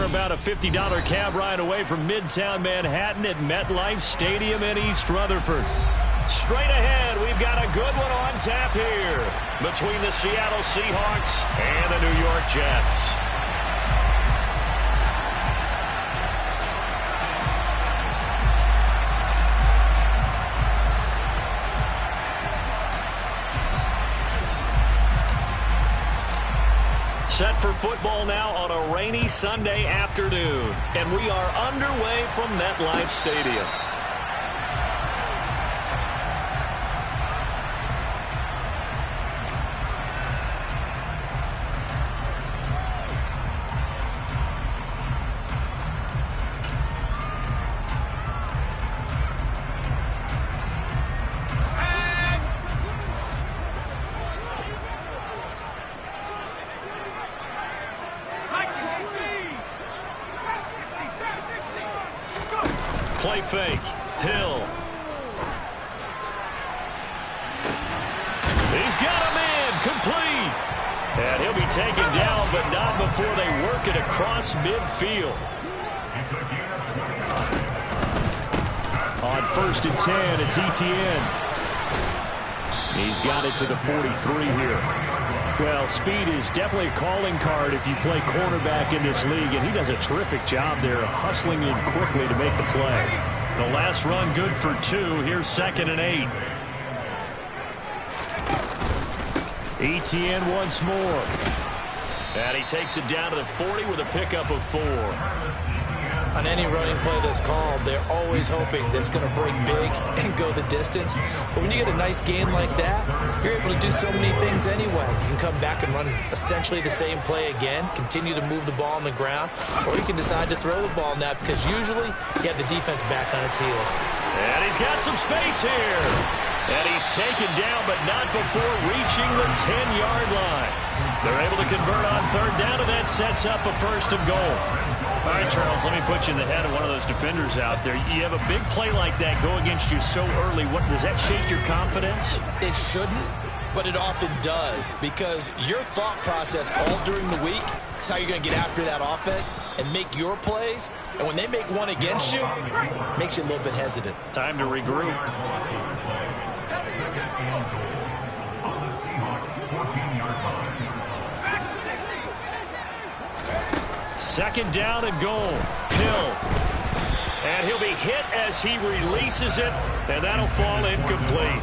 about a $50 cab ride away from Midtown Manhattan at MetLife Stadium in East Rutherford. Straight ahead, we've got a good one on tap here between the Seattle Seahawks and the New York Jets. Set for football now on a rainy Sunday afternoon, and we are underway from MetLife Stadium. Play fake. Hill. He's got him in. Complete. And he'll be taken down, but not before they work it across midfield. On 1st and 10, it's Etienne. He's got it to the 43 here. Well, speed is definitely a calling card if you play cornerback in this league, and he does a terrific job there of hustling in quickly to make the play. The last run good for 2. Here's 2nd and 8. Etienne once more. And he takes it down to the 40 with a pickup of 4. On any running play that's called, they're always hoping that it's going to break big and go the distance. But when you get a nice gain like that, you're able to do so many things anyway. You can come back and run essentially the same play again, continue to move the ball on the ground, or you can decide to throw the ball now because usually you have the defense back on its heels. And he's got some space here. And he's taken down, but not before reaching the 10-yard line. They're able to convert on 3rd down, and that sets up a 1st and goal. All right, Charles, let me put you in the head of one of those defenders out there. You have a big play like that go against you so early. Does that shake your confidence? It shouldn't, but it often does because your thought process all during the week is how you're going to get after that offense and make your plays. And when they make one against you, it makes you a little bit hesitant. Time to regroup. Second down and goal. Hill. And he'll be hit as he releases it, and that'll fall incomplete.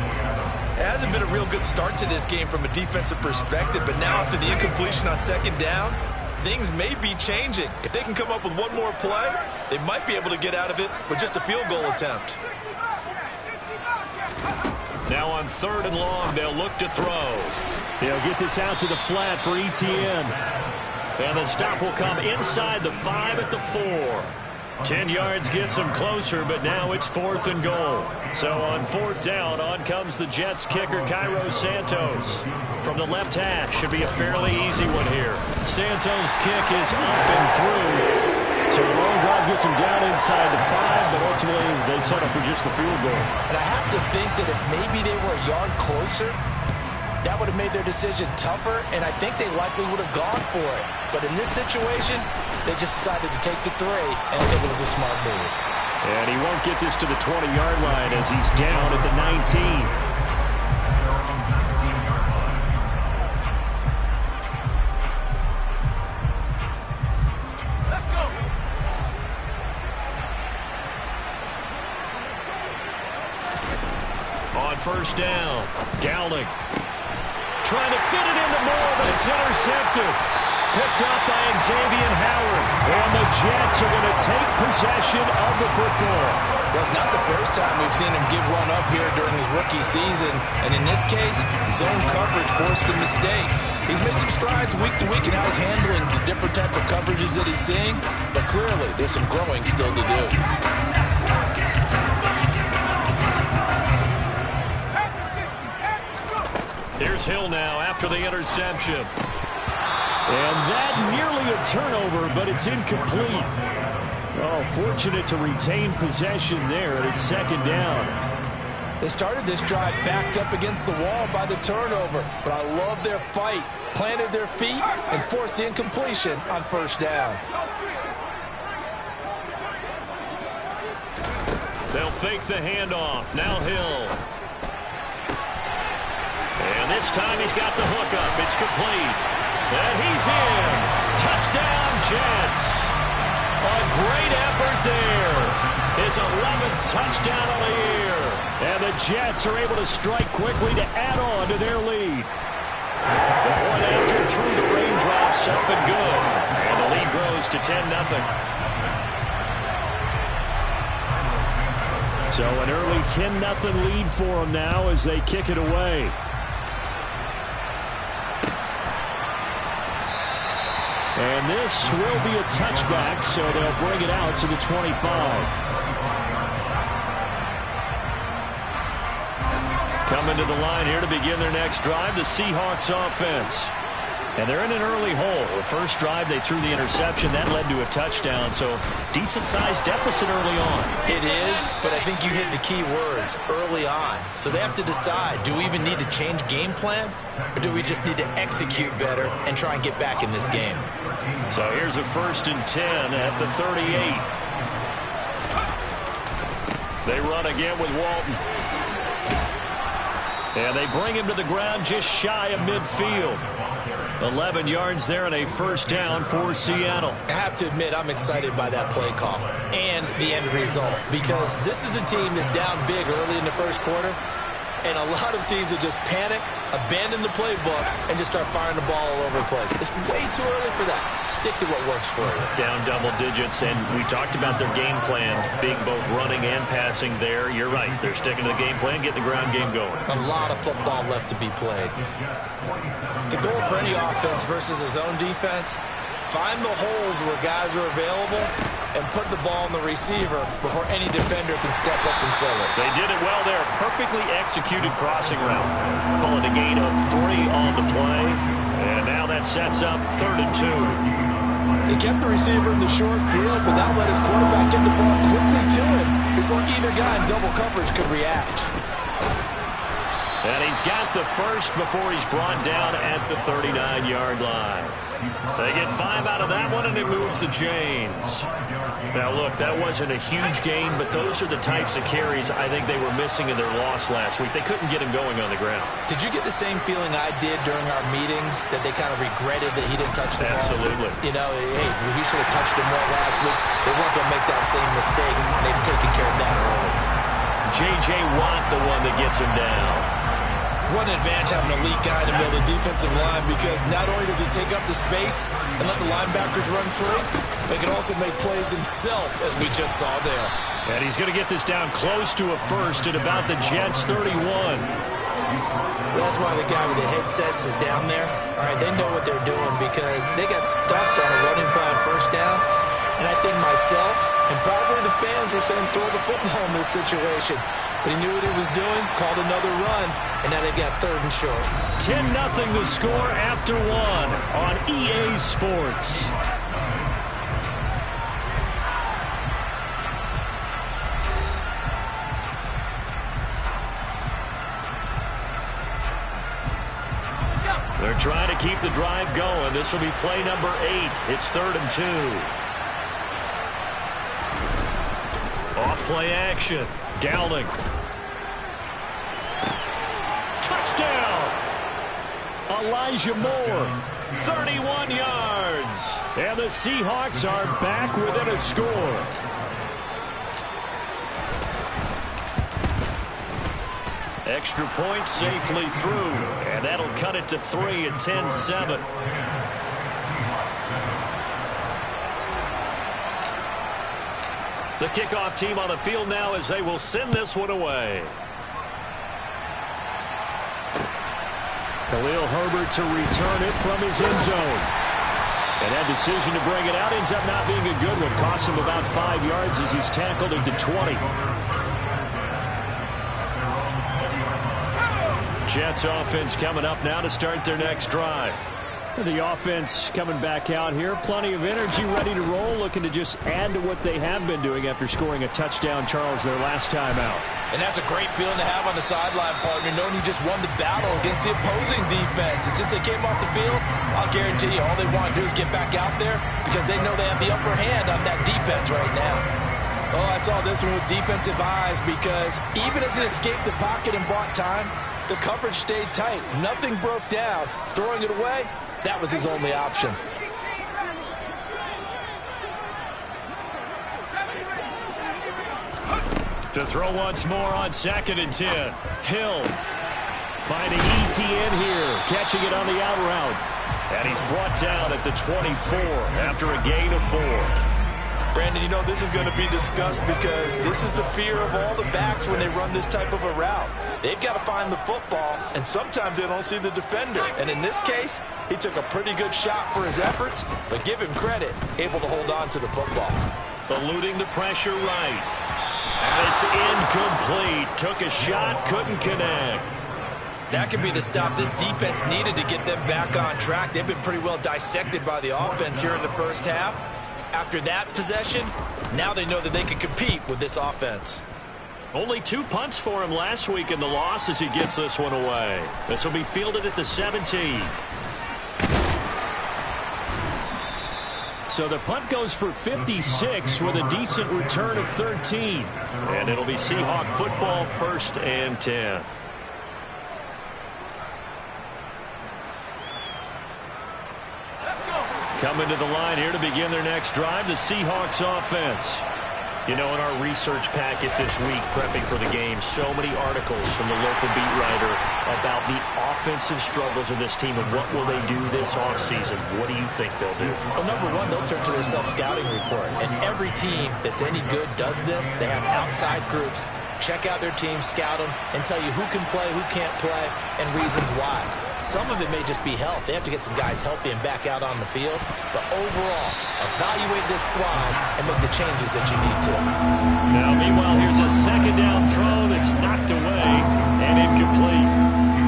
It hasn't been a real good start to this game from a defensive perspective, but now after the incompletion on 2nd down, things may be changing. If they can come up with one more play, they might be able to get out of it with just a field goal attempt. Now on 3rd and long, they'll look to throw. They'll get this out to the flat for Etienne. And the stop will come inside the 5 at the 4. 10 yards gets them closer, but now it's 4th and goal. So on 4th down, on comes the Jets kicker, Cairo Santos. From the left hash, should be a fairly easy one here. Santos' kick is up and through. So the long drive gets him down inside the 5, but ultimately they settle for just the field goal. And I have to think that if maybe they were a yard closer, that would have made their decision tougher, and I think they likely would have gone for it. But in this situation, they just decided to take the 3, and I think it was a smart move. And he won't get this to the 20-yard line as he's down at the 19. On 1st down, Dowling. Trying to fit it into Moore, but it's intercepted. Picked up by Xavier Howard. And the Jets are going to take possession of the football. Well, it's not the first time we've seen him give one up here during his rookie season. And in this case, zone coverage forced the mistake. He's made some strides week to week in how he's handling the different type of coverages that he's seeing. But clearly, there's some growing still to do. Here's Hill now after the interception. And that nearly a turnover, but it's incomplete. Oh, fortunate to retain possession there, and it's 2nd down. They started this drive backed up against the wall by the turnover, but I love their fight. Planted their feet and forced the incompletion on 1st down. They'll fake the handoff. Now Hill. And this time he's got the hook up. It's complete. And he's in. Touchdown, Jets. A great effort there. His 11th touchdown of the year. And the Jets are able to strike quickly to add on to their lead. The point after through the raindrops up and good. And the lead grows to 10-0. So an early 10-0 lead for them now as they kick it away. And this will be a touchback, so they'll bring it out to the 25. Coming to the line here to begin their next drive, the Seahawks offense. And they're in an early hole. The first drive, they threw the interception. That led to a touchdown, so decent-sized deficit early on. It is, but I think you hit the key words, early on. So they have to decide, do we even need to change game plan, or do we just need to execute better and try and get back in this game? So here's a 1st and 10 at the 38. They run again with Walton. And they bring him to the ground just shy of midfield. 11 yards there and a 1st down for Seattle. I have to admit, I'm excited by that play call and the end result, because this is a team that's down big early in the first quarter, and a lot of teams will just panic, abandon the playbook, and just start firing the ball all over the place. It's way too early for that. Stick to what works for you. Down double digits, and we talked about their game plan being both running and passing there. You're right. They're sticking to the game plan, getting the ground game going. A lot of football left to be played. The goal for any offense versus a zone defense, find the holes where guys are available and put the ball on the receiver before any defender can step up and fill it. They did it well there. Perfectly executed crossing route. Call it a gain of 3 on the play. And now that sets up 3rd and 2. He kept the receiver in the short field, but now let his quarterback get the ball quickly to him before either guy in double coverage could react. And he's got the first before he's brought down at the 39-yard line. They get 5 out of that one, and it moves the chains. Now, look, that wasn't a huge gain, but those are the types of carries I think they were missing in their loss last week. They couldn't get him going on the ground. Did you get the same feeling I did during our meetings, that they kind of regretted that he didn't touch the ball? Absolutely. You know, hey, he should have touched him more last week. They weren't going to make that same mistake, and they've taken care of that early. J.J. Watt, the one that gets him down. What an advantage having an elite guy in the middle of the defensive line, because not only does he take up the space and let the linebackers run free, but he can also make plays himself, as we just saw there. And he's going to get this down close to a first at about the Jets' 31. That's why the guy with the headsets is down there. All right, they know what they're doing, because they got stuffed on a running play on 1st down. And I think myself and probably the fans were saying throw the football in this situation. But he knew what he was doing, called another run, and now they've got 3rd and short. 10-0 the score after 1 on EA Sports. They're trying to keep the drive going. This will be play number 8. It's 3rd and 2. Off play action. Downing. Touchdown! Elijah Moore, 31 yards. And the Seahawks are back within a score. Extra point safely through. And that'll cut it to 3 and 10-7. The kickoff team on the field now as they will send this one away. Khalil Herbert to return it from his end zone. And that decision to bring it out ends up not being a good one. Costs him about 5 yards as he's tackled into 20. Jets offense coming up now to start their next drive. The offense coming back out here. Plenty of energy, ready to roll, looking to just add to what they have been doing after scoring a touchdown, Charles, their last time out. And that's a great feeling to have on the sideline, partner, knowing you just won the battle against the opposing defense. And since they came off the field, I'll guarantee you all they want to do is get back out there, because they know they have the upper hand on that defense right now. Oh, I saw this one with defensive eyes because even as he escaped the pocket and bought time, the coverage stayed tight. Nothing broke down. Throwing it away, that was his only option. To throw once more on 2nd and 10. Hill finding ETN here, catching it on the out route. And he's brought down at the 24 after a gain of 4. Brandon, you know this is going to be discussed because this is the fear of all the backs when they run this type of a route. They've got to find the football, and sometimes they don't see the defender. And in this case, he took a pretty good shot for his efforts, but give him credit, able to hold on to the football. Eluding the pressure right. And it's incomplete. Took a shot, couldn't connect. That could be the stop this defense needed to get them back on track. They've been pretty well dissected by the offense here in the first half. After that possession, now they know that they can compete with this offense. Only 2 punts for him last week in the loss as he gets this one away. This will be fielded at the 17. So the punt goes for 56 with a decent return of 13. And it'll be Seahawk football, 1st and 10. Coming to the line here to begin their next drive, the Seahawks offense. You know, in our research packet this week, prepping for the game, so many articles from the local beat writer about the offensive struggles of this team and what will they do this offseason. What do you think they'll do? Well, number one, they'll turn to their self-scouting report. And every team that's any good does this. They have outside groups. Check out their team, scout them, and tell you who can play, who can't play, and reasons why. Some of it may just be health. They have to get some guys healthy and back out on the field. But overall, evaluate this squad and make the changes that you need to. Now, meanwhile, here's a 2nd down throw that's knocked away and incomplete.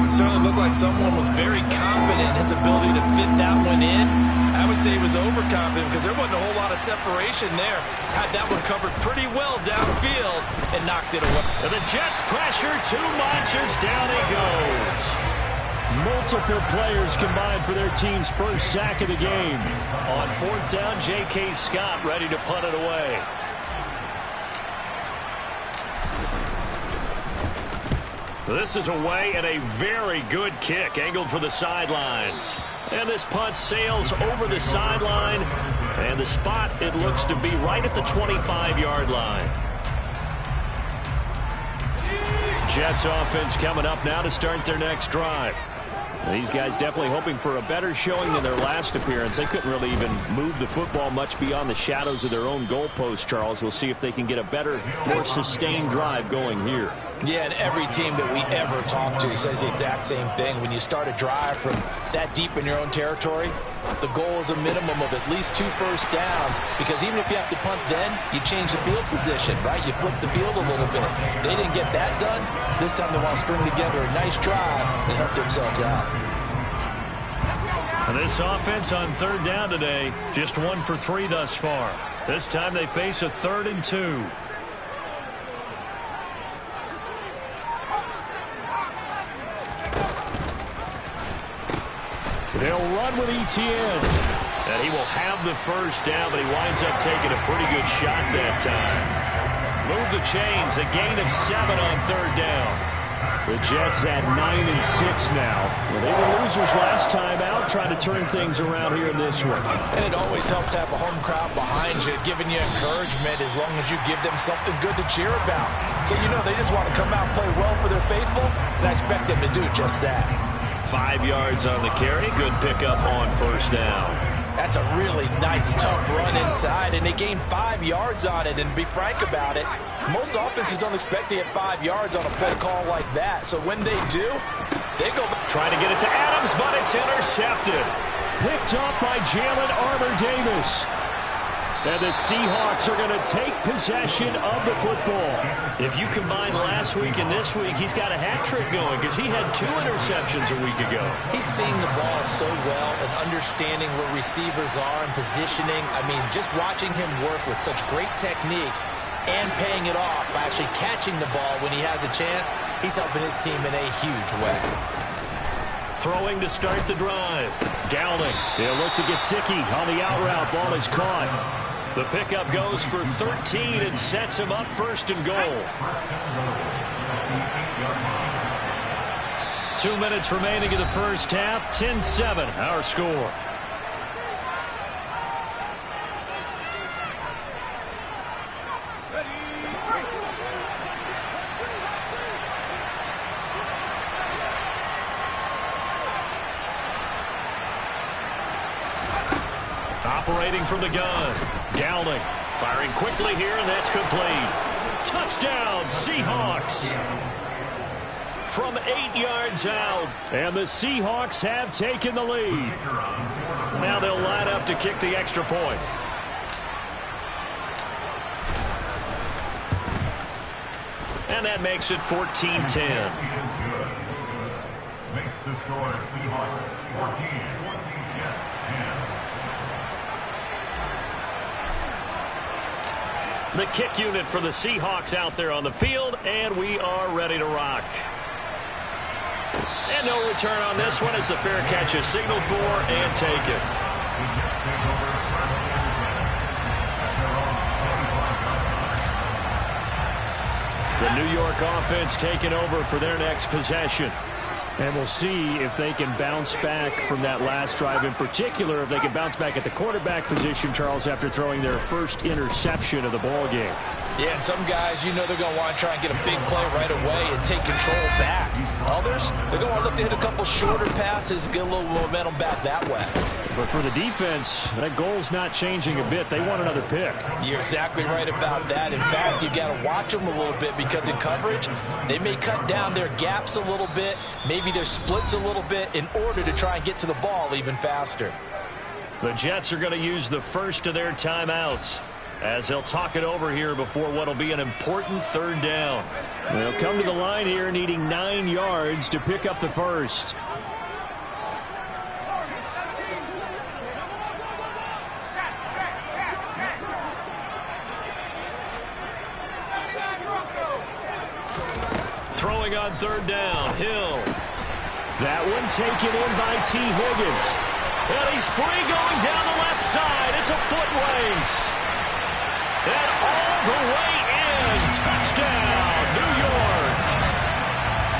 It certainly looked like someone was very confident in his ability to fit that one in. I would say he was overconfident because there wasn't a whole lot of separation there. Had that one covered pretty well downfield and knocked it away. And the Jets pressure too much as down he goes. Multiple players combined for their team's first sack of the game. On 4th down, J.K. Scott ready to punt it away. This is away and a very good kick angled for the sidelines. And this punt sails over the sideline. And the spot, it looks to be right at the 25-yard line. Jets offense coming up now to start their next drive. These guys definitely hoping for a better showing than their last appearance. They couldn't really even move the football much beyond the shadows of their own goalpost, Charles. We'll see if they can get a better, more sustained drive going here. Yeah, and every team that we ever talk to says the exact same thing. When you start a drive from that deep in your own territory, the goal is a minimum of at least 2 first downs, because even if you have to punt then, you change the field position, right? You flip the field a little bit. They didn't get that done. This time they want to string together a nice drive and help themselves out. And this offense on 3rd down today, just 1 for 3 thus far. This time they face a 3rd and 2. They'll run with ETN. And he will have the first down, but he winds up taking a pretty good shot that time. Move the chains, a gain of 7 on 3rd down. The Jets at 9 and 6 now. Well, they were losers last time out, trying to turn things around here in this one. And it always helps to have a home crowd behind you, giving you encouragement as long as you give them something good to cheer about. So you know they just want to come out and play well for their faithful, and I expect them to do just that. 5 yards on the carry. Good pickup on 1st down. That's a really nice, tough run inside, and they gained 5 yards on it. And to be frank about it, most offenses don't expect to get 5 yards on a play call like that. So when they do, they go back. Trying to get it to Adams, but it's intercepted. Picked up by Jalen Armour-Davis. And the Seahawks are going to take possession of the football. If you combine last week and this week, he's got a hat trick going because he had 2 interceptions a week ago. He's seeing the ball so well and understanding where receivers are and positioning. I mean, just watching him work with such great technique and paying it off by actually catching the ball when he has a chance, he's helping his team in a huge way. Throwing to start the drive. Downing. They'll look to Gesicki on the out route. Ball is caught. The pickup goes for 13 and sets him up first and goal. 2 minutes remaining in the first half. 10-7, our score. Operating from the gun. Dowling firing quickly here, and that's complete. Touchdown, Seahawks. From 8 yards out. And the Seahawks have taken the lead. Now they'll line up to kick the extra point. And that makes it 14-10. Makes the score Seahawks 14, Jets 10. The kick unit for the Seahawks out there on the field, and we are ready to rock. And no return on this one as the fair catch is signaled for and taken. The New York offense taking over for their next possession. And we'll see if they can bounce back from that last drive, in particular, if they can bounce back at the quarterback position, Charles, after throwing their first interception of the ball game. Yeah, and some guys, you know they're going to want to try and get a big play right away and take control back. Others, they're going to look to hit a couple shorter passes, get a little momentum back that way. But for the defense, that goal's not changing a bit. They want another pick. You're exactly right about that. In fact, you've got to watch them a little bit because in coverage, they may cut down their gaps a little bit, maybe their splits a little bit in order to try and get to the ball even faster. The Jets are going to use the first of their timeouts as they'll talk it over here before what will be an important third down. They'll come to the line here needing 9 yards to pick up the first. Throwing on third down, Hill. That one taken in by T. Higgins. And he's free going down the left side. It's a foot race. And all the way in. Touchdown, New York.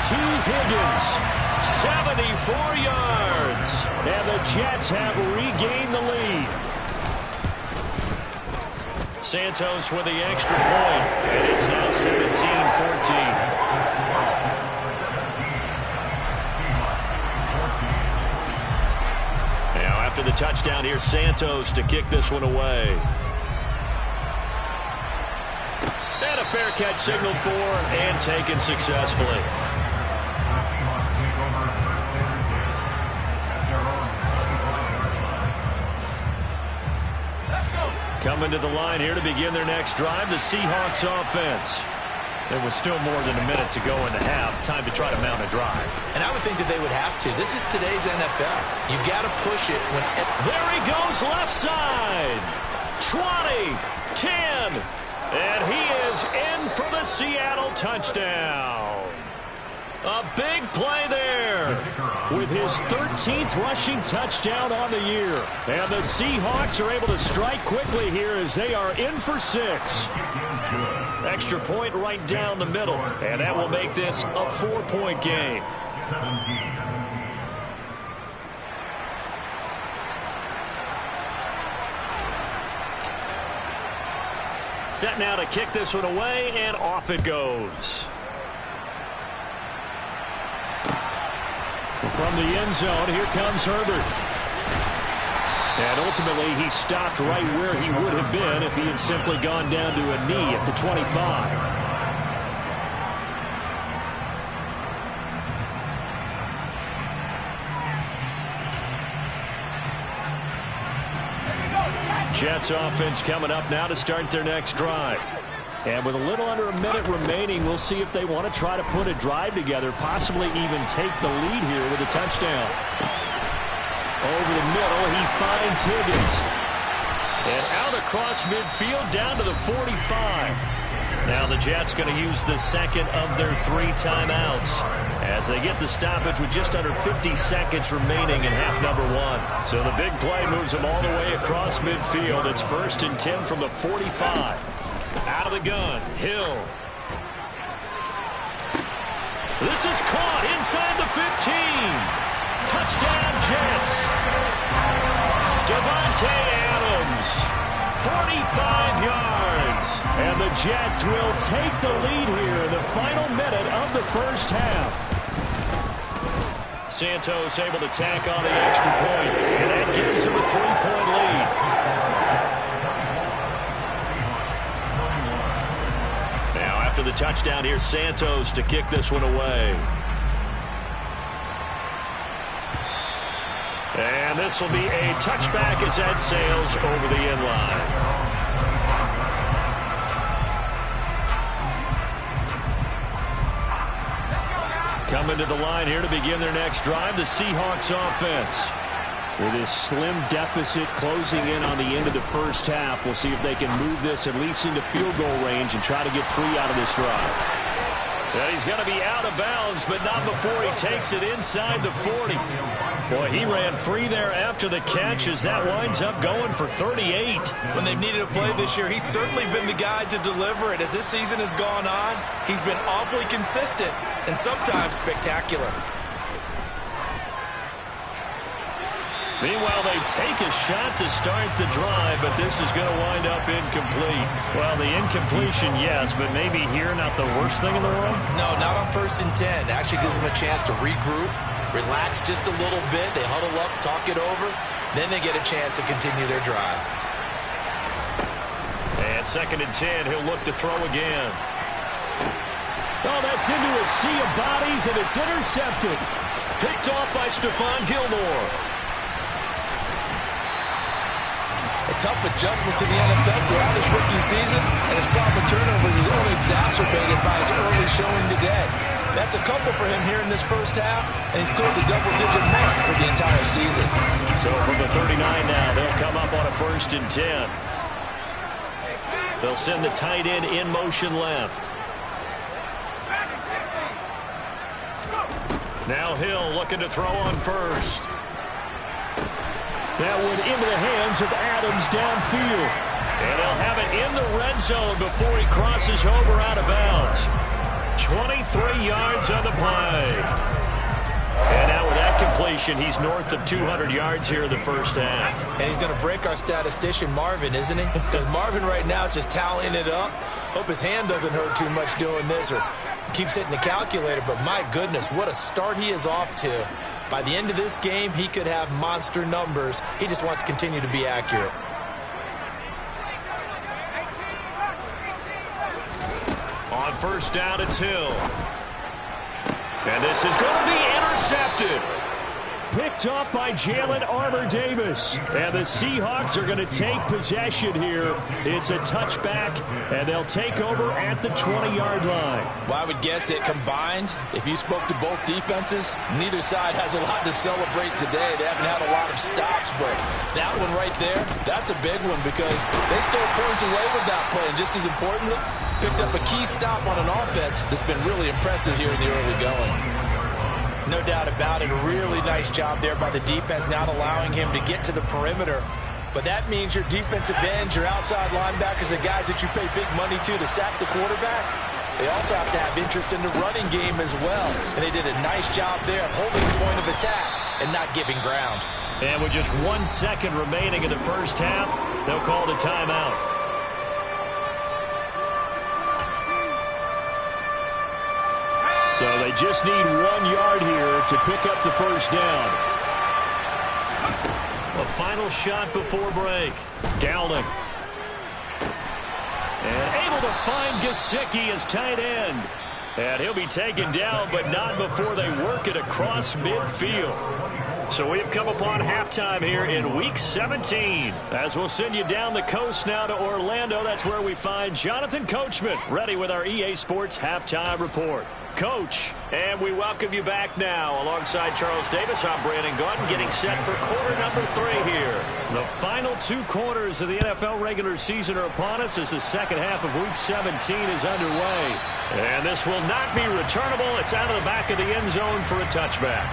T. Higgins, 74 yards. And the Jets have regained the lead. Santos with the extra point. And it's now 17-14. After the touchdown, here's Santos to kick this one away. And a fair catch signaled for and taken successfully. Coming to the line here to begin their next drive, the Seahawks offense. There was still more than a minute to go in the half. Time to try to mount a drive. And I would think that they would have to. This is today's NFL. You got to push it. There he goes, left side. 20, 10, and he is in for the Seattle touchdown. A big play there with his 13th rushing touchdown on the year. And the Seahawks are able to strike quickly here as they are in for 6. Extra point right down the middle, and that will make this a 4-point game. Set now to kick this one away, and off it goes. From the end zone, here comes Herbert. And ultimately, he stopped right where he would have been if he had simply gone down to a knee at the 25. Jets offense coming up now to start their next drive. And with a little under a minute remaining, we'll see if they want to try to put a drive together, possibly even take the lead here with a touchdown. Over the middle, he finds Higgins. And out across midfield, down to the 45. Now the Jets going to use the second of their 3 timeouts as they get the stoppage with just under 50 seconds remaining in half number 1. So the big play moves them all the way across midfield. It's 1st and 10 from the 45. Out of the gun, Hill. This is caught inside the 15. Touchdown, Jets. Davante Adams, 45 yards. And the Jets will take the lead here in the final minute of the first half. Santos able to tack on the extra point, and that gives him a 3-point lead. Now after the touchdown, here's Santos to kick this one away. And this will be a touchback as that sails over the end line. Coming to the line here to begin their next drive, the Seahawks offense. With this slim deficit closing in on the end of the first half, we'll see if they can move this at least into field goal range and try to get 3 out of this drive. And he's going to be out of bounds, but not before he takes it inside the 40. Boy, he ran free there after the catch as that winds up going for 38. When they've needed a play this year, he's certainly been the guy to deliver it. As this season has gone on, he's been awfully consistent and sometimes spectacular. Meanwhile, they take a shot to start the drive, but this is going to wind up incomplete. Well, the incompletion, yes, but maybe here not the worst thing in the world? No, not on 1st and 10. Actually gives them a chance to regroup, relax just a little bit. They huddle up, talk it over. Then they get a chance to continue their drive. And 2nd and 10, he'll look to throw again. Oh, that's into a sea of bodies, and it's intercepted. Picked off by Stephon Gilmore. A tough adjustment to the NFL throughout his rookie season, and his problem with turnovers is only exacerbated by his early showing today. That's a couple for him here in this first half, and he's cleared the double-digit mark for the entire season. So from the 39 now, they'll come up on a 1st and 10. They'll send the tight end in motion left. Now Hill looking to throw on 1st. That one into the hands of Adams downfield. And they'll have it in the red zone before he crosses over out of bounds. 23 yards on the play. And now with that completion, he's north of 200 yards here in the first half. And he's going to break our statistician, Marvin, isn't he? Because Marvin right now is just tallying it up. Hope his hand doesn't hurt too much doing this or keeps hitting the calculator. But my goodness, what a start he is off to. By the end of this game, he could have monster numbers. He just wants to continue to be accurate. On 1st down, it's Hill. And this is going to be intercepted. Picked off by Jalen Armour-Davis. And the Seahawks are going to take possession here. It's a touchback, and they'll take over at the 20-yard line. Well, I would guess it combined, if you spoke to both defenses, neither side has a lot to celebrate today. They haven't had a lot of stops, but that one right there, that's a big one because they stole points away with that play. And just as importantly, picked up a key stop on an offense that's been really impressive here in the early going. No doubt about it. A really nice job there by the defense, not allowing him to get to the perimeter. But that means your defensive ends, your outside linebackers, the guys that you pay big money to sack the quarterback, they also have to have interest in the running game as well. And they did a nice job there holding the point of attack and not giving ground. And with just 1 second remaining in the first half, they'll call the timeout. So they just need 1 yard here to pick up the first down. A final shot before break. Downing. And able to find Gesicki as tight end. And he'll be taken down, but not before they work it across midfield. So we've come upon halftime here in Week 17. As we'll send you down the coast now to Orlando. That's where we find Jonathan Coachman ready with our EA Sports Halftime Report. Coach. And we welcome you back now. Alongside Charles Davis, I'm Brandon Gaudin, getting set for quarter number 3 here. The final 2 quarters of the NFL regular season are upon us as the second half of Week 17 is underway. And this will not be returnable. It's out of the back of the end zone for a touchback.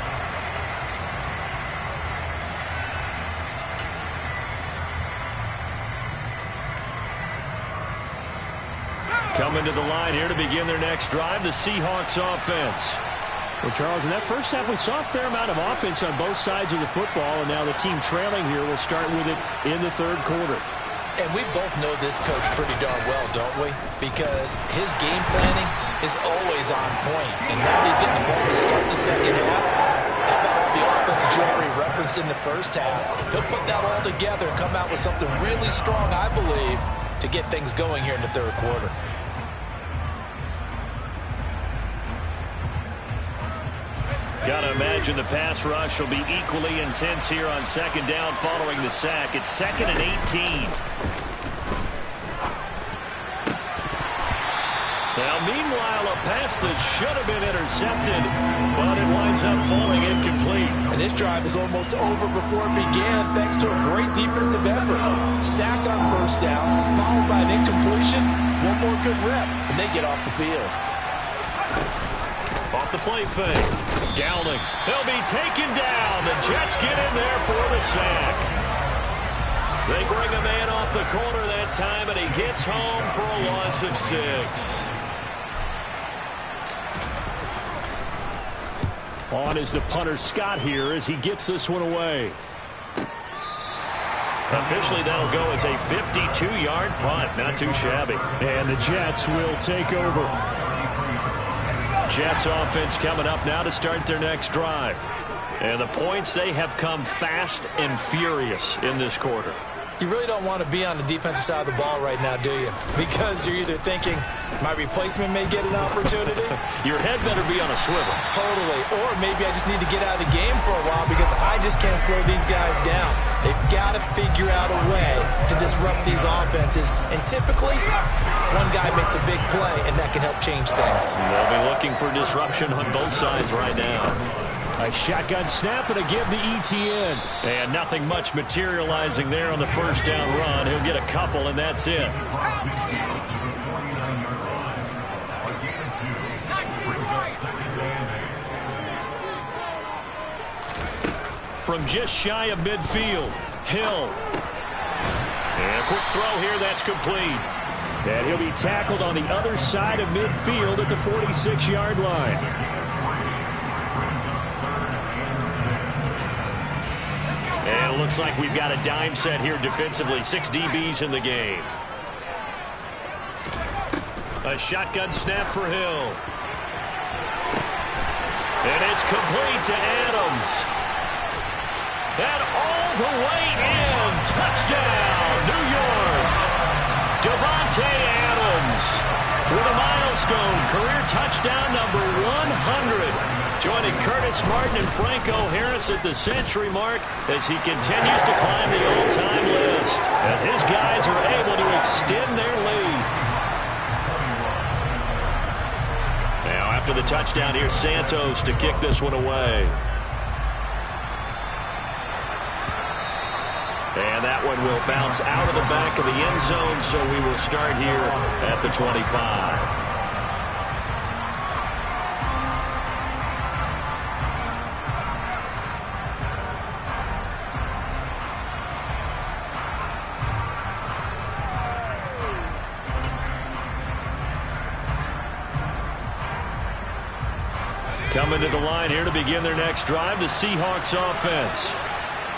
Coming to the line here to begin their next drive, the Seahawks offense. Well, Charles, in that first half, we saw a fair amount of offense on both sides of the football, and now the team trailing here will start with it in the third quarter. And we both know this coach pretty darn well, don't we? Because his game planning is always on point. And now he's getting the ball to start the second half. How about all the offense that you already referenced in the first half? He'll put that all together and come out with something really strong, I believe, to get things going here in the third quarter. Gotta imagine the pass rush will be equally intense here on second down following the sack. It's 2nd and 18. Now, meanwhile, a pass that should have been intercepted, but it winds up falling incomplete. And this drive is almost over before it began, thanks to a great defensive effort. Sack on first down, followed by an incompletion. One more good rep, and they get off the field. Off the play fake. Downing. He'll be taken down. The Jets get in there for the sack. They bring a man off the corner that time, and he gets home for a loss of 6. On is the punter Scott here as he gets this one away. Officially, that'll go as a 52-yard punt. Not too shabby. And the Jets will take over. Jets offense coming up now to start their next drive. And the points, they have come fast and furious in this quarter. You really don't want to be on the defensive side of the ball right now, do you? Because you're either thinking, my replacement may get an opportunity. Your head better be on a swivel. Totally. Or maybe I just need to get out of the game for a while because I just can't slow these guys down. They've got to figure out a way to disrupt these offenses. And typically, one guy makes a big play, and that can help change things. They'll be looking for disruption on both sides right now. A shotgun snap and a give to ETN. And nothing much materializing there on the first down run. He'll get a couple, and that's it. From just shy of midfield, Hill. And a quick throw here, that's complete. And he'll be tackled on the other side of midfield at the 46-yard line. And it looks like we've got a dime set here defensively. 6 DBs in the game. A shotgun snap for Hill. And it's complete to Adams. And all the way in. Touchdown, New York. Davante Adams with a milestone career touchdown number 100. Joining Curtis Martin and Franco Harris at the century mark as he continues to climb the all-time list. As his guys are able to extend their lead. Now after the touchdown, here's Santos to kick this one away. And that one will bounce out of the back of the end zone, so we will start here at the 25. Coming to the line here to begin their next drive, the Seahawks offense.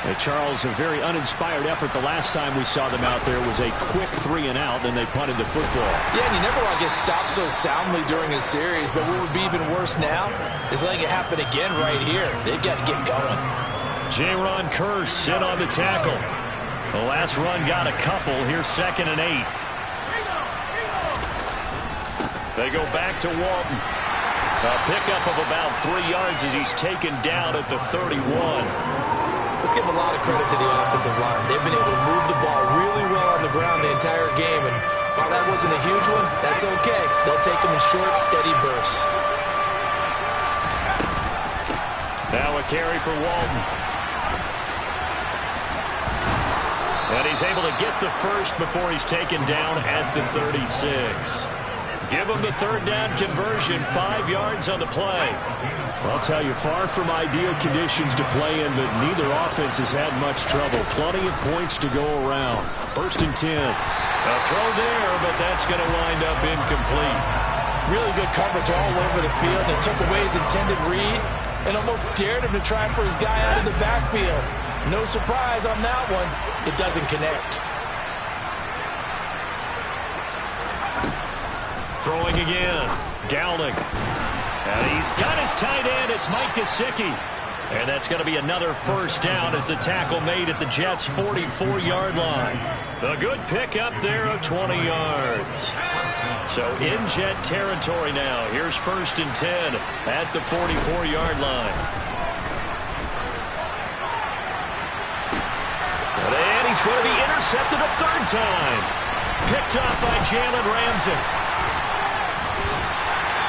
Hey, Charles, a very uninspired effort. The last time we saw them out there was a quick 3 and out, and they punted the football. Yeah, and you never want to get stopped so soundly during a series, but what would be even worse now is letting it happen again right here. They've got to get going. Jaron Kearse in on the tackle. The last run got a couple. Here's 2nd and 8. They go back to Walton. A pickup of about 3 yards as he's taken down at the 31. Let's give a lot of credit to the offensive line. They've been able to move the ball really well on the ground the entire game. And while that wasn't a huge one, that's okay. They'll take them in short, steady bursts. Now a carry for Walton. And he's able to get the first before he's taken down at the 36. Give him the third down conversion, 5 yards on the play. I'll tell you, far from ideal conditions to play in, but neither offense has had much trouble. Plenty of points to go around. 1st and 10. A throw there, but that's going to wind up incomplete. Really good coverage all over the field. It took away his intended read and almost dared him to try for his guy out of the backfield. No surprise on that one. It doesn't connect. Throwing again. Dowling. And he's got his tight end. It's Mike Gesicki. And that's going to be another first down as the tackle made at the Jets' 44-yard line. A good pick up there of 20 yards. So in Jet territory now. Here's 1st and 10 at the 44-yard line. And he's going to be intercepted a 3rd time. Picked up by Jalen Ramsey.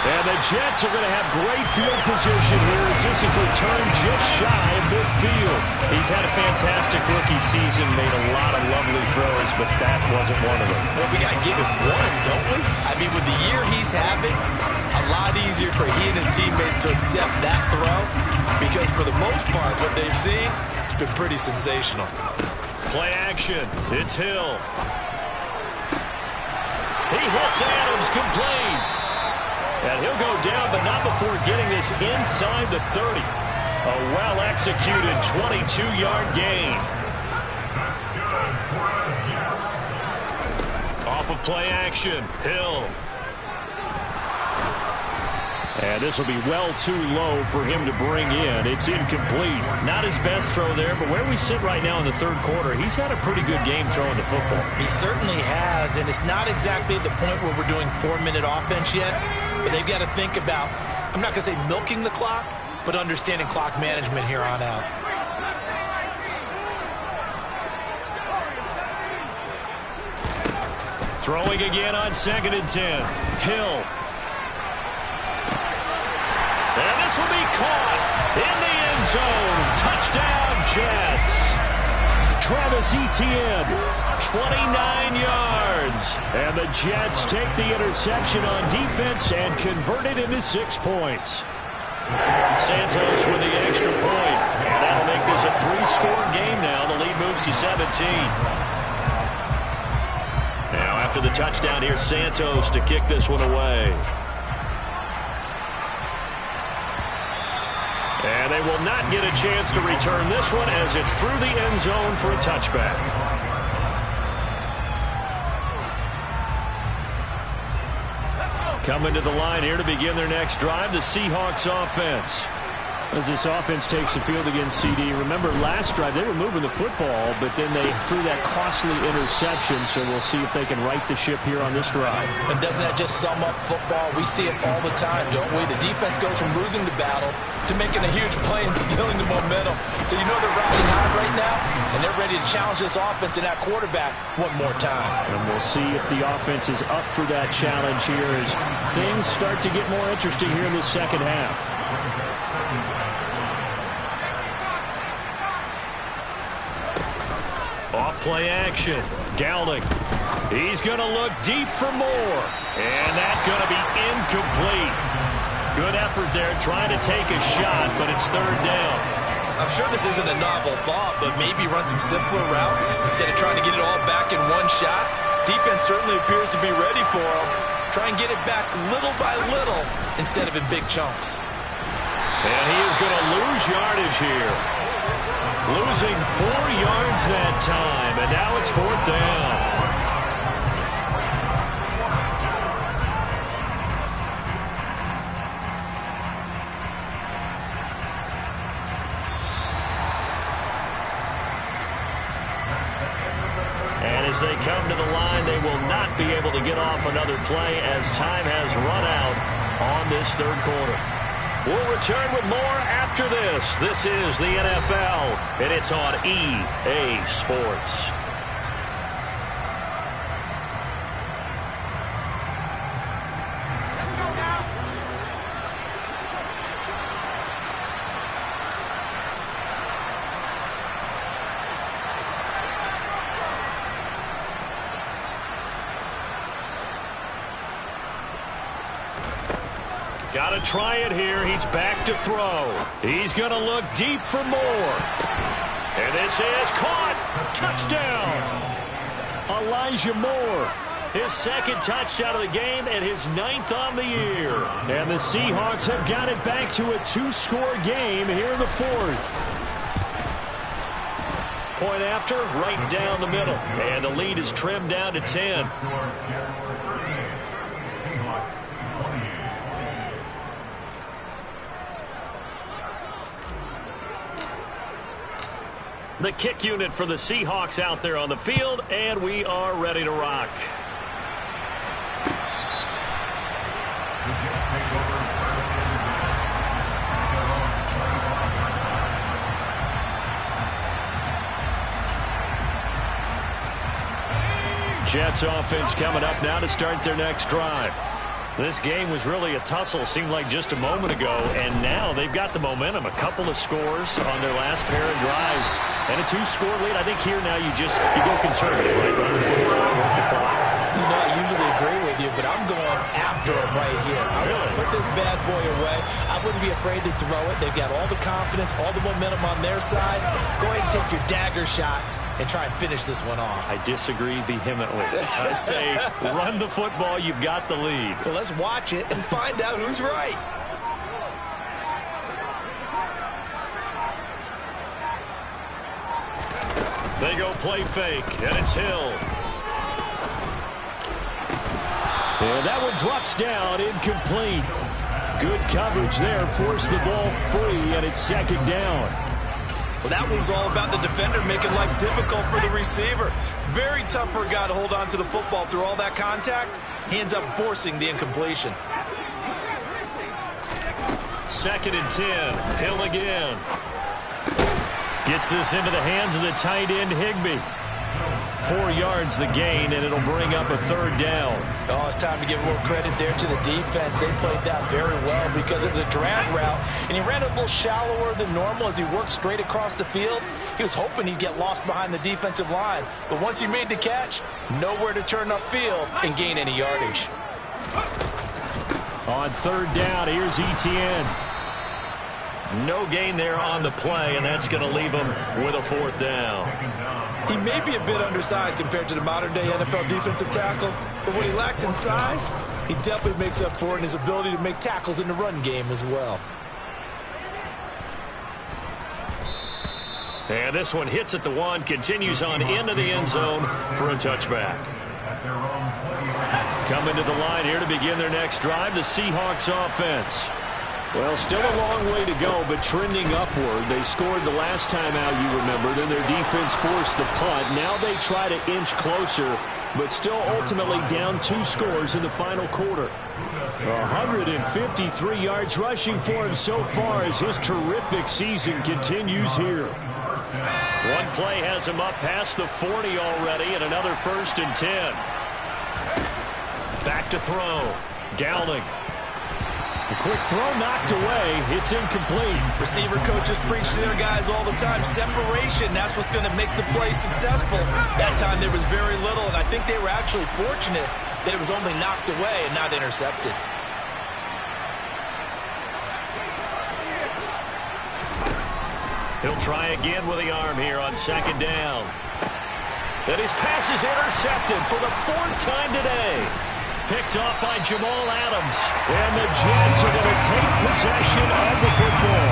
And the Jets are going to have great field position here as this is returned just shy of midfield. He's had a fantastic rookie season, made a lot of lovely throws, but that wasn't one of them. Well, we got to give him one, don't we? I mean, with the year he's having, a lot easier for he and his teammates to accept that throw because for the most part, what they've seen, it's been pretty sensational. Play action. It's Hill. He hits Adams complete. And he'll go down, but not before getting this inside the 30. A well-executed 22-yard gain. Off of play action, Hill. And this will be well too low for him to bring in. It's incomplete. Not his best throw there, but where we sit right now in the 3rd quarter, he's had a pretty good game throwing the football. He certainly has, and it's not exactly at the point where we're doing 4-minute offense yet, but they've got to think about, I'm not going to say milking the clock, but understanding clock management here on out. Throwing again on 2nd and 10. Hill. And this will be caught in the end zone. Touchdown, Jets. Travis Etienne. 29 yards. And the Jets take the interception on defense and convert it into 6 points. Santos with the extra point. And that'll make this a 3-score game now. The lead moves to 17. Now after the touchdown, here's Santos to kick this one away. And they will not get a chance to return this one as it's through the end zone for a touchback. Coming to the line here to begin their next drive, the Seahawks offense. As this offense takes the field against CD, remember last drive they were moving the football, but then they threw that costly interception, so we'll see if they can right the ship here on this drive. And doesn't that just sum up football? We see it all the time, don't we? The defense goes from losing the battle to making a huge play and stealing the momentum. So you know they're riding high right now, and they're ready to challenge this offense and that quarterback one more time. And we'll see if the offense is up for that challenge here as things start to get more interesting here in the second half. Off play action. Dowling. He's going to look deep for more. And that's going to be incomplete. Good effort there trying to take a shot, but it's 3rd down. I'm sure this isn't a novel thought, but maybe run some simpler routes instead of trying to get it all back in one shot. Defense certainly appears to be ready for him. Try and get it back little by little instead of in big chunks. And he is going to lose yardage here. Losing 4 yards that time, and now it's 4th down. And as they come to the line, they will not be able to get off another play as time has run out on this 3rd quarter. We'll return with more after this. This is the NFL, and it's on EA Sports. Got to try it here. He's back to throw. He's going to look deep for more. And this is caught. Touchdown. Elijah Moore. His second touchdown of the game and his 9th on the year. And the Seahawks have got it back to a 2-score game here in the 4th. Point after, right down the middle. And the lead is trimmed down to 10. The kick unit for the Seahawks out there on the field, and we are ready to rock. Jets offense coming up now to start their next drive. This game was really a tussle, seemed like just a moment ago, and now they've got the momentum. A couple of scores on their last pair of drives, and a 2-score lead. I think here now you go conservative, right? Run the football, work the clock. You know, I usually agree with you, but I'm going after him right here. I want to put this bad boy away. I wouldn't be afraid to throw it. They've got all the confidence, all the momentum on their side. Go ahead and take your dagger shots and try and finish this one off. I disagree vehemently. I say run the football. You've got the lead. Well, let's watch it and find out who's right. They go play fake, and it's Hill. And that one drops down, incomplete. Good coverage there, forced the ball free, and it's 2nd down. Well, that one was all about the defender making life difficult for the receiver. Very tough for a guy to hold on to the football through all that contact. He ends up forcing the incompletion. 2nd and 10. Hill again. Gets this into the hands of the tight end, Higbee. 4 yards the gain, and it'll bring up a 3rd down. Oh, it's time to give a little credit there to the defense. They played that very well because it was a drag route, and he ran a little shallower than normal as he worked straight across the field. He was hoping he'd get lost behind the defensive line, but once he made the catch, nowhere to turn upfield and gain any yardage. On 3rd down, here's Etienne. No gain there on the play, and that's going to leave him with a 4th down. He may be a bit undersized compared to the modern-day NFL defensive tackle, but what he lacks in size, he definitely makes up for it in his ability to make tackles in the run game as well. And this one hits at the 1, continues on into the end zone for a touchback. Coming to the line here to begin their next drive, the Seahawks offense. Well, still a long way to go, but trending upward. They scored the last time out, you remember. Then their defense forced the punt. Now they try to inch closer, but still ultimately down 2 scores in the final quarter. 153 yards rushing for him so far as his terrific season continues here. One play has him up past the 40 already, and another 1st and 10. Back to throw. Downing. A quick throw knocked away. It's incomplete. Receiver coaches preach to their guys all the time. Separation, that's what's going to make the play successful. That time there was very little, and I think they were actually fortunate that it was only knocked away and not intercepted. He'll try again with the arm here on 2nd down. And his pass is intercepted for the 4th time today. Picked off by Jamal Adams. And the Jets are going to take possession of the football.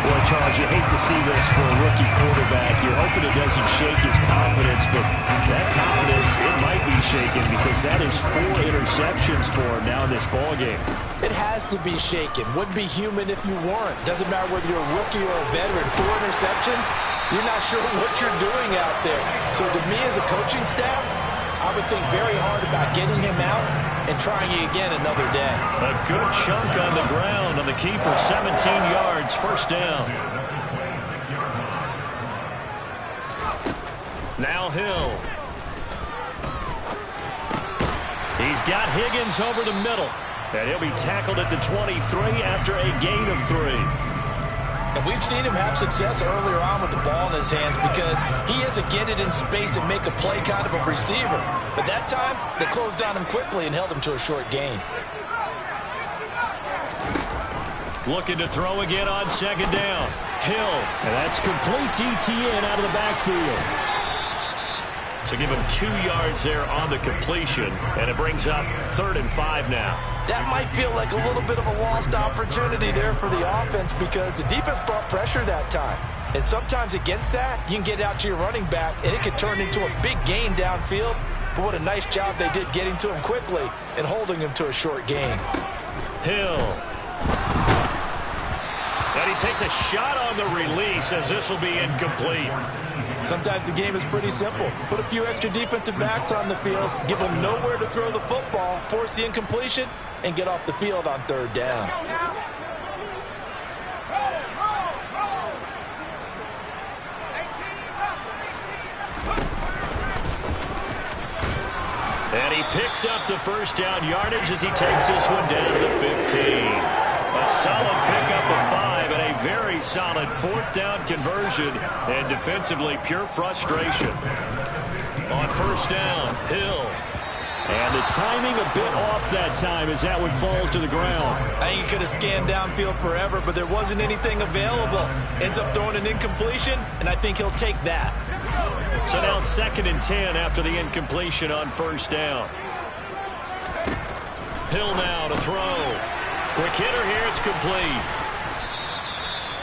Boy, Charles, you hate to see this for a rookie quarterback. You're hoping it doesn't shake his confidence, but that confidence, it might be shaken because that is 4 interceptions for him now in this ballgame. It has to be shaken. Wouldn't be human if you weren't. Doesn't matter whether you're a rookie or a veteran. 4 interceptions, you're not sure what you're doing out there. So to me as a coaching staff, I would think very hard about getting him out and trying it again another day. A good chunk on the ground on the keeper. 17 yards, 1st down. Now Hill. He's got Higgins over the middle. And he'll be tackled at the 23 after a gain of 3. And we've seen him have success earlier on with the ball in his hands because he has to get it in space and make a play kind of a receiver. But that time, they closed on him quickly and held him to a short gain. Looking to throw again on second down. Hill. And that's complete to Etienne out of the backfield. So give him 2 yards there on the completion, and it brings up 3rd and 5 now. That might feel like a little bit of a lost opportunity there for the offense because the defense brought pressure that time. And sometimes against that, you can get out to your running back, and it could turn into a big gain downfield. But what a nice job they did getting to him quickly and holding him to a short gain. Hill. And he takes a shot on the release as this will be incomplete. Sometimes the game is pretty simple. Put a few extra defensive backs on the field, give them nowhere to throw the football, force the incompletion, and get off the field on 3rd down. And he picks up the 1st down yardage as he takes this one down to the 15. A solid pickup of 5 and a very solid 4th down conversion, and defensively pure frustration. On 1st down, Hill. And the timing a bit off that time as that one falls to the ground. I think he could have scanned downfield forever, but there wasn't anything available. Ends up throwing an incompletion, and I think he'll take that. So now 2nd and 10 after the incompletion on 1st down. Hill now to throw. Quick hitter here, it's complete.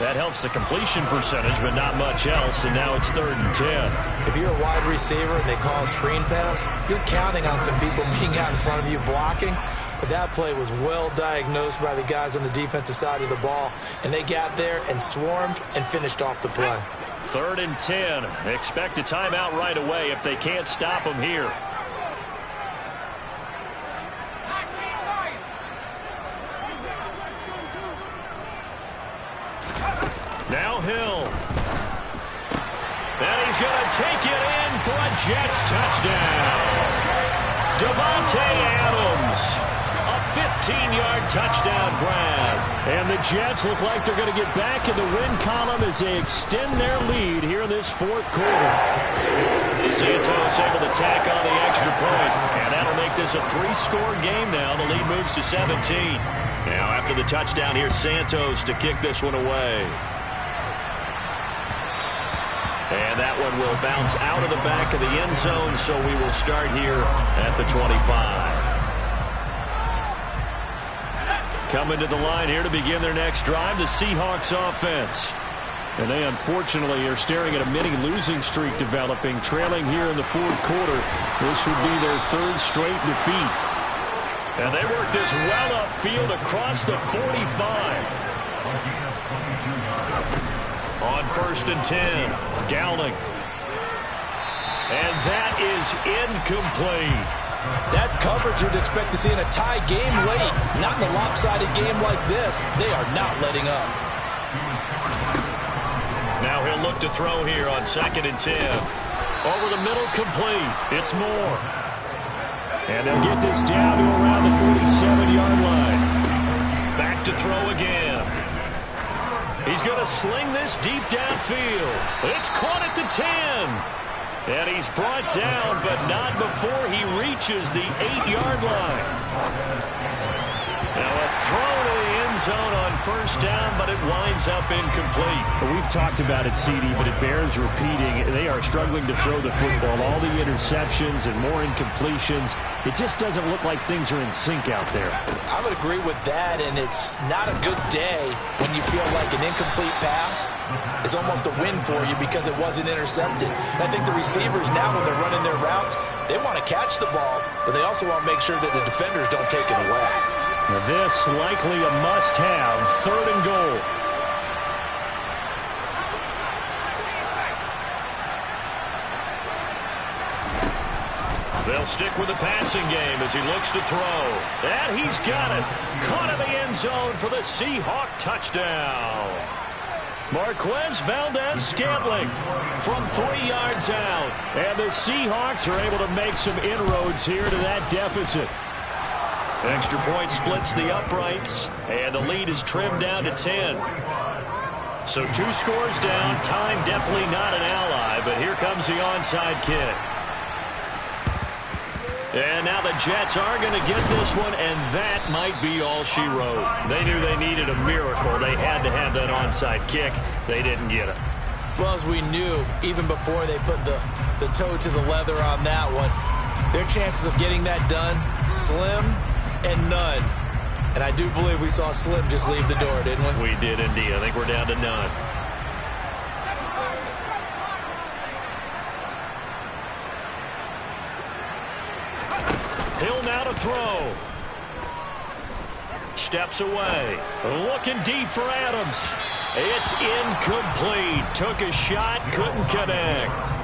That helps the completion percentage, but not much else, and now it's 3rd and 10. If you're a wide receiver and they call a screen pass, you're counting on some people being out in front of you blocking. But that play was well diagnosed by the guys on the defensive side of the ball, and they got there and swarmed and finished off the play. 3rd and 10. Expect a timeout right away if they can't stop them here. Now Hill. And he's going to take it in for a Jets touchdown. Davante Adams. A 15-yard touchdown grab. And the Jets look like they're going to get back in the win column as they extend their lead here in this 4th quarter. Santos able to tack on the extra point, and that'll make this a 3-score game now. The lead moves to 17. Now after the touchdown, here's Santos to kick this one away. And that one will bounce out of the back of the end zone, so we will start here at the 25. Coming to the line here to begin their next drive, the Seahawks offense. And they unfortunately are staring at a mini losing streak developing, trailing here in the 4th quarter. This would be their 3rd straight defeat. And they work this well upfield across the 45. On 1st and 10, Dowling. And that is incomplete. That's coverage you'd expect to see in a tie game late. Not in a lopsided game like this. They are not letting up. Now he'll look to throw here on 2nd and 10. Over the middle, complete. It's Moore. And they'll get this down to around the 47-yard line. Back to throw again. He's going to sling this deep downfield. It's caught at the 10. And he's brought down, but not before he reaches the 8-yard line. Now a throw to the end zone on 1st down, but it winds up incomplete. Well, we've talked about it, CD, but it bears repeating. They are struggling to throw the football. All the interceptions and more incompletions. It just doesn't look like things are in sync out there. I would agree with that, and it's not a good day when you feel like an incomplete pass is almost a win for you because it wasn't intercepted. And I think the receivers now, when they're running their routes, they want to catch the ball, but they also want to make sure that the defenders don't take it away. Now this likely a must-have, 3rd and goal. They'll stick with the passing game as he looks to throw. And he's got it. Caught in the end zone for the Seahawk touchdown. Marquez Valdez-Scantling from 3 yards out. And the Seahawks are able to make some inroads here to that deficit. Extra point splits the uprights, and the lead is trimmed down to 10. So 2 scores down. Time definitely not an ally, but here comes the onside kick. And now the Jets are going to get this one, and that might be all she wrote. They knew they needed a miracle. They had to have that onside kick. They didn't get it. Well, as we knew, even before they put the toe to the leather on that one, their chances of getting that done, slim and none. And I do believe we saw Slim just leave the door, didn't we? We did indeed. I think we're down to none. Hill now to throw. Steps away. Looking deep for Adams. It's incomplete. Took a shot, couldn't connect.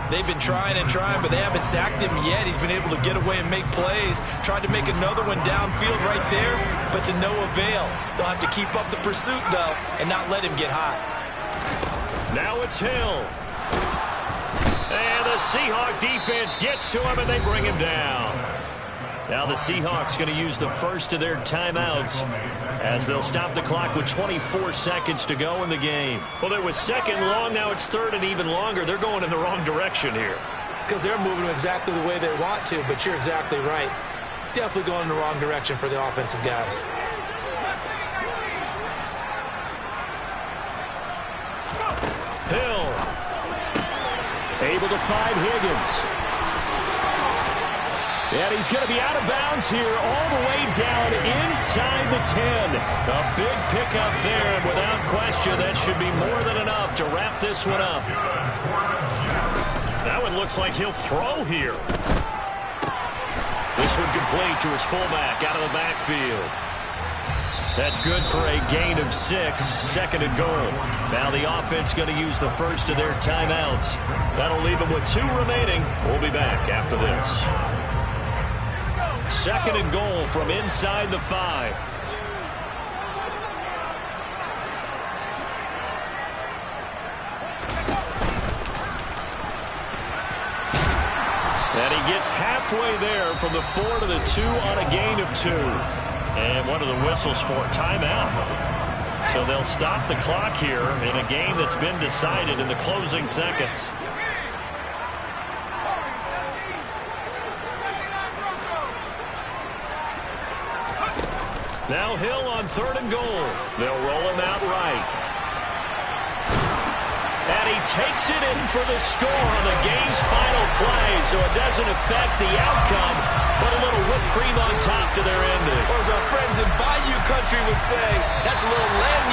They've been trying and trying, but they haven't sacked him yet. He's been able to get away and make plays. Tried to make another one downfield right there, but to no avail. They'll have to keep up the pursuit, though, and not let him get hot. Now it's Hill. And the Seahawk defense gets to him, and they bring him down. Now the Seahawks going to use the first of their timeouts as they'll stop the clock with 24 seconds to go in the game. Well, it was second long. Now it's third and even longer. They're going in the wrong direction here. Because they're moving exactly the way they want to, but you're exactly right. Definitely going in the wrong direction for the offensive guys. Hill. Able to find Higgins. And he's going to be out of bounds here all the way down inside the 10. A big pickup there, and without question, that should be more than enough to wrap this one up. That one looks like he'll throw here. This one complete to his fullback out of the backfield. That's good for a gain of 6, second and goal. Now the offense going to use the first of their timeouts. That'll leave them with 2 remaining. We'll be back after this. Second and goal from inside the 5. And he gets halfway there from the 4 to the 2 on a gain of 2. And one of the whistles for timeout. So they'll stop the clock here in a game that's been decided in the closing seconds. Now Hill on third and goal. They'll roll him out right. And he takes it in for the score on the game's final play, so it doesn't affect the outcome, but a little whipped cream on top to their ending. Or as our friends in Bayou Country would say, that's a little land